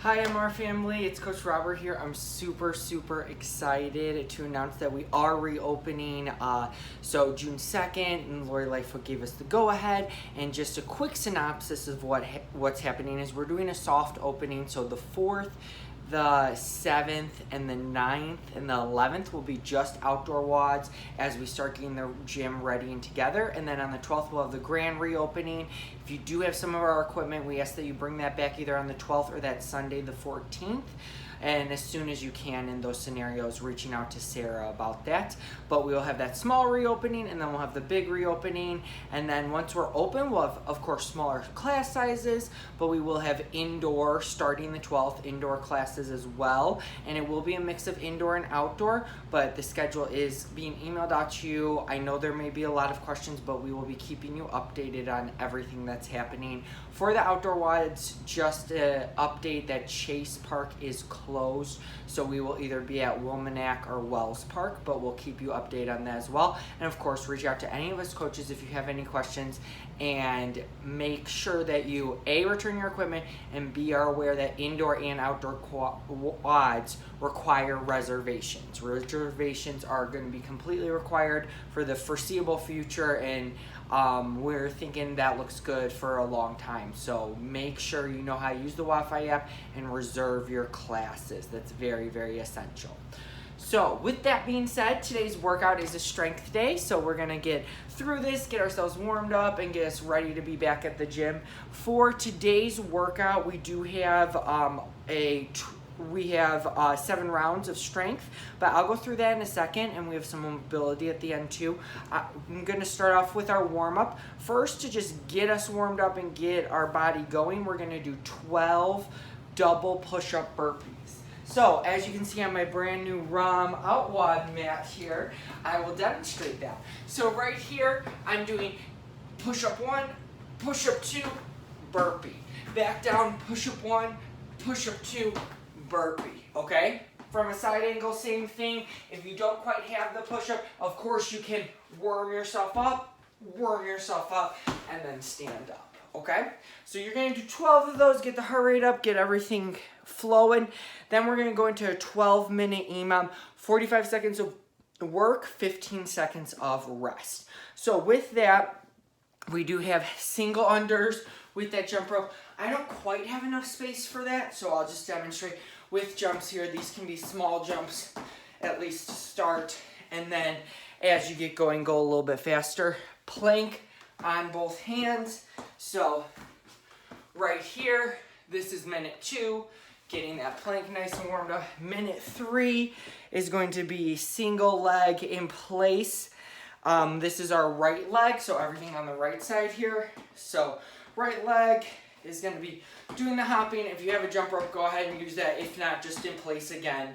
Hi MR family, it's Coach Robert here. I'm super excited to announce that we are reopening. So June 2nd, and Lori Lightfoot gave us the go-ahead. And just a quick synopsis of what's happening is we're doing a soft opening. So the 4th, the 7th, and the 9th, and the 11th will be just outdoor WODs as we start getting the gym ready and together. And then on the 12th, we'll have the grand reopening. If you do have some of our equipment, we ask that you bring that back either on the 12th or that Sunday, the 14th. And as soon as you can in those scenarios, reaching out to Sarah about that. But we will have that small reopening, and then we'll have the big reopening. And then once we're open, we'll have, of course, smaller class sizes, but we will have indoor, starting the 12th, indoor classes as well. And it will be a mix of indoor and outdoor, but the schedule is being emailed out to you. I know there may be a lot of questions, but we will be keeping you updated on everything that's happening. For the outdoor WODs, just an update that Chase Park is closed, so we will either be at Wilmanac or Wells Park, but we'll keep you updated on that as well. And of course, reach out to any of us coaches if you have any questions, and make sure that you A, return your equipment, and B, are aware that indoor and outdoor WODs require reservations. Reservations are going to be completely required for the foreseeable future, and we're thinking that looks good for a long time. So make sure you know how to use the Wi-Fi app and reserve your classes. That's very essential. So with that being said, today's workout is a strength day. So we're gonna get through this, get ourselves warmed up, and get us ready to be back at the gym. For today's workout, we do have we have 7 rounds of strength, but I'll go through that in a second, and we have some mobility at the end too. I'm gonna start off with our warm-up. First, to just get us warmed up and get our body going, we're gonna do 12 double push-up burpees. So, as you can see on my brand new ROM Out WOD mat here, I will demonstrate that. So right here, I'm doing push-up 1, push-up 2, burpee. Back down, push-up 1, push-up 2, burpee, okay? From a side angle, same thing. If you don't quite have the push-up, of course you can worm yourself up, and then stand up, okay? So you're gonna do 12 of those, get the heart rate up, get everything flowing. Then we're gonna go into a 12-minute EMOM, 45 seconds of work, 15 seconds of rest. So with that, we do have single unders with that jump rope. I don't quite have enough space for that, so I'll just demonstrate with jumps here. These can be small jumps, at least to start, and then as you get going, go a little bit faster. Plank on both hands. So right here, this is minute 2, getting that plank nice and warmed up. Minute 3 is going to be single leg in place. This is our right leg, so everything on the right side here. So right leg is going to be doing the hopping. If you have a jump rope, go ahead and use that. If not, just in place again.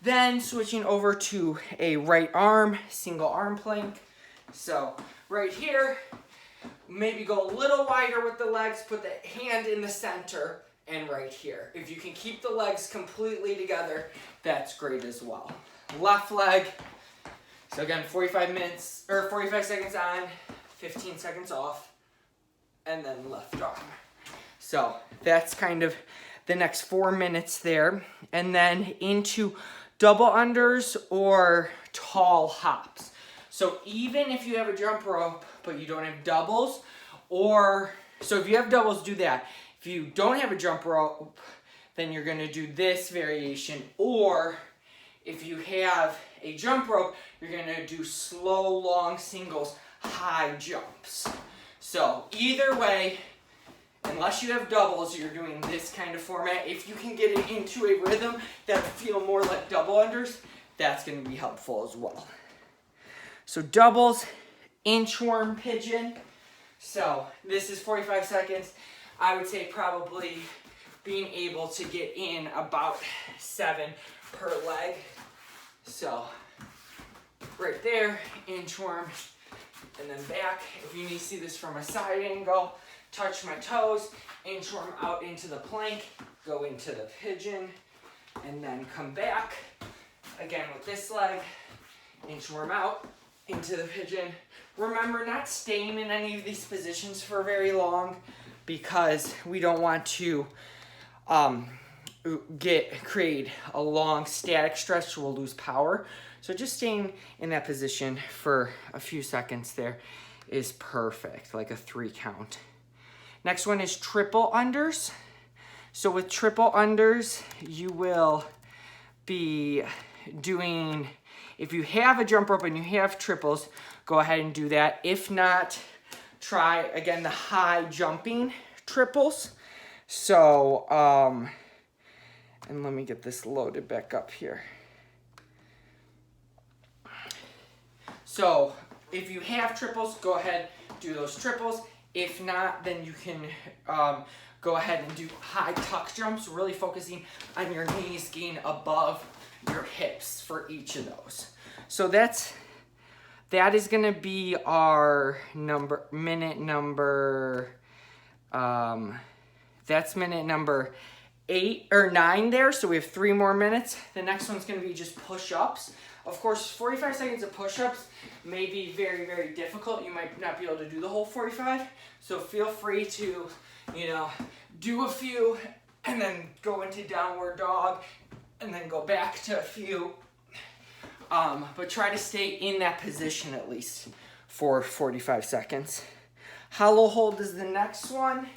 Then switching over to a right arm, single arm plank. So right here, maybe go a little wider with the legs, put the hand in the center, and right here. If you can keep the legs completely together, that's great as well. Left leg. So again, 45 seconds on, 15 seconds off, and then left arm. So that's kind of the next 4 minutes there. And then into double unders or tall hops. So even if you have a jump rope, but you don't have doubles, so if you have doubles, do that. If you don't have a jump rope, then you're gonna do this variation. Or if you have a jump rope, you're gonna do slow, long singles, high jumps. So either way, unless you have doubles, you're doing this kind of format. If you can get it into a rhythm that feel more like double unders, that's going to be helpful as well. So doubles, inchworm pigeon. So this is 45 seconds. I would say probably being able to get in about 7 per leg. So right there, inchworm, and then back. If you need to see this from a side angle, touch my toes, inchworm out into the plank, go into the pigeon, and then come back. Again with this leg, inchworm out into the pigeon. Remember, not staying in any of these positions for very long, because we don't want to create a long static stretch, we'll lose power. So just staying in that position for a few seconds there is perfect, like a 3 count. Next one is triple unders. So with triple unders, you will be doing, if you have a jump rope and you have triples, go ahead and do that. If not, try again the high jumping triples. So, and let me get this loaded back up here. So if you have triples, go ahead, do those triples. If not, then you can go ahead and do high tuck jumps, really focusing on your knees getting above your hips for each of those. So that is gonna be our minute number, that's minute number 8 or 9 there. So we have 3 more minutes. The next one's gonna be just push-ups. Of course, 45 seconds of push-ups may be very, very difficult. You might not be able to do the whole 45. So feel free to, do a few and then go into downward dog and then go back to a few. But try to stay in that position at least for 45 seconds. Hollow hold is the next one.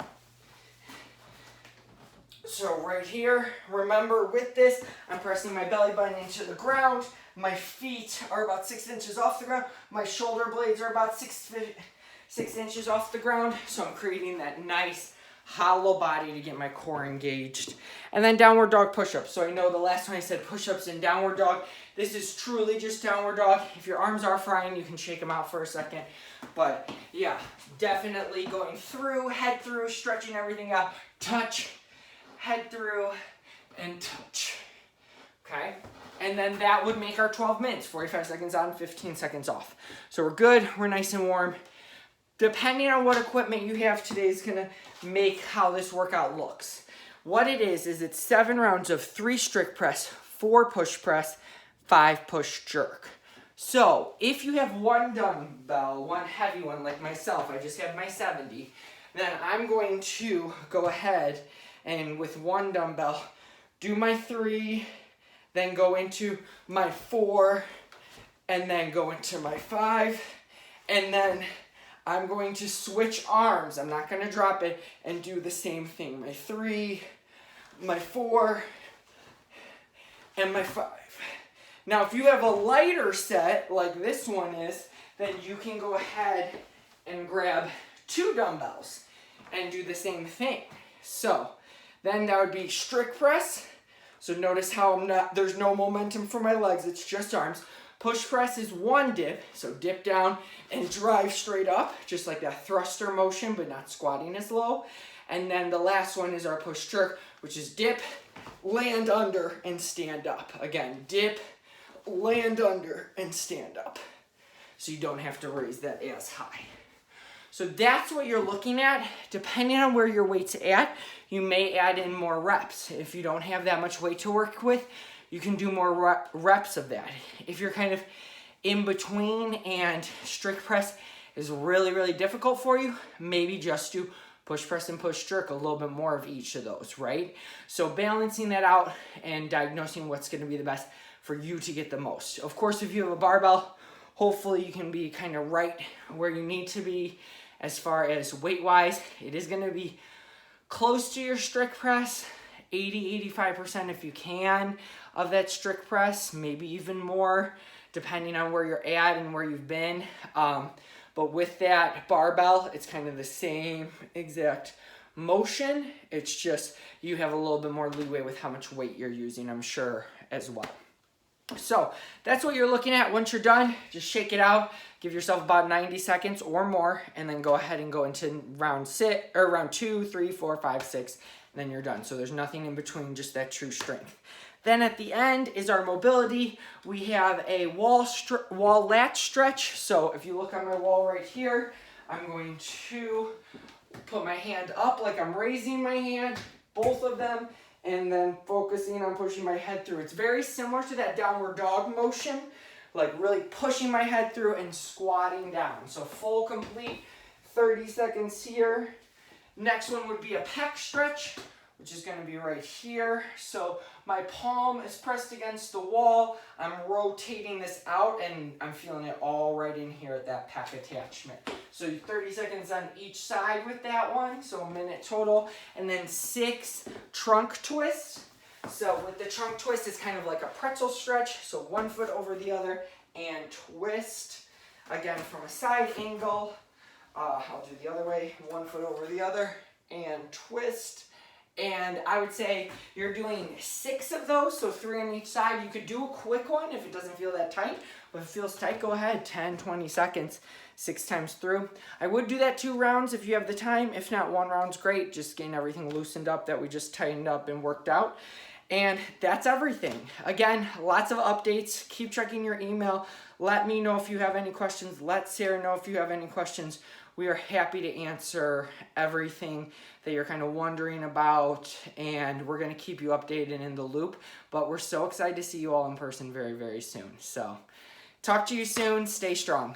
So right here, remember with this, I'm pressing my belly button into the ground. My feet are about 6 inches off the ground. My shoulder blades are about 6 inches off the ground. So I'm creating that nice hollow body to get my core engaged. And then downward dog push-ups. So I know the last time I said push-ups and downward dog. This is truly just downward dog. If your arms are frying, you can shake them out for a second. But yeah, definitely going through, head through, stretching everything out. Touch, head through, and touch. Okay? And then that would make our 12 minutes, 45 seconds on, 15 seconds off. So we're good, we're nice and warm. Depending on what equipment you have today is gonna make how this workout looks. What it is it's 7 rounds of 3 strict press, 4 push press, 5 push jerk. So if you have 1 dumbbell, 1 heavy one like myself, I just have my 70, then I'm going to go ahead and with 1 dumbbell, do my 3, then go into my 4, and then go into my 5, and then I'm going to switch arms. I'm not going to drop it and do the same thing. My 3, my 4, and my 5. Now, if you have a lighter set like this one is, then you can go ahead and grab 2 dumbbells and do the same thing. So then that would be strict press. So notice how there's no momentum for my legs, it's just arms. Push press is 1 dip, so dip down and drive straight up, just like that thruster motion, but not squatting as low. And then the last one is our push jerk, which is dip, land under, and stand up. Again, dip, land under, and stand up. So you don't have to raise that as high. So that's what you're looking at. Depending on where your weight's at, you may add in more reps. If you don't have that much weight to work with, you can do more reps of that. If you're kind of in between and strict press is really, really difficult for you, maybe just do push press and push jerk, a little bit more of each of those, right? So balancing that out and diagnosing what's gonna be the best for you to get the most. Of course, if you have a barbell, hopefully you can be kind of right where you need to be as far as weight-wise. It is gonna be close to your strict press, 80-85% if you can of that strict press, maybe even more depending on where you're at and where you've been. But with that barbell, it's kind of the same exact motion. It's just you have a little bit more leeway with how much weight you're using, I'm sure, as well. So that's what you're looking at. Once you're done, just shake it out. Give yourself about 90 seconds or more, and then go ahead and go into round 2, 3, 4, 5, 6, and then you're done. So there's nothing in between, just that true strength. Then at the end is our mobility. We have a wall lat stretch. So if you look on my wall right here, I'm going to put my hand up like I'm raising my hand, both of them, and then focusing on pushing my head through. It's very similar to that downward dog motion, like really pushing my head through and squatting down. So full, complete 30 seconds here. Next one would be a pec stretch, which is going to be right here. So my palm is pressed against the wall. I'm rotating this out and I'm feeling it all right in here at that pec attachment. So 30 seconds on each side with that one, so a minute total. And then 6 trunk twists. So with the trunk twist, it's kind of like a pretzel stretch. So 1 foot over the other and twist. Again, from a side angle. I'll do the other way, 1 foot over the other and twist. And I would say you're doing 6 of those, so 3 on each side. You could do a quick one if it doesn't feel that tight, but if it feels tight, go ahead, 10, 20 seconds, 6 times through. I would do that 2 rounds if you have the time. If not, 1 round's great, just getting everything loosened up that we just tightened up and worked out. And that's everything. Again, lots of updates. Keep checking your email. Let me know if you have any questions. Let Sarah know if you have any questions. We are happy to answer everything that you're kind of wondering about, and we're going to keep you updated and in the loop. But we're so excited to see you all in person very, very soon. So talk to you soon. Stay strong.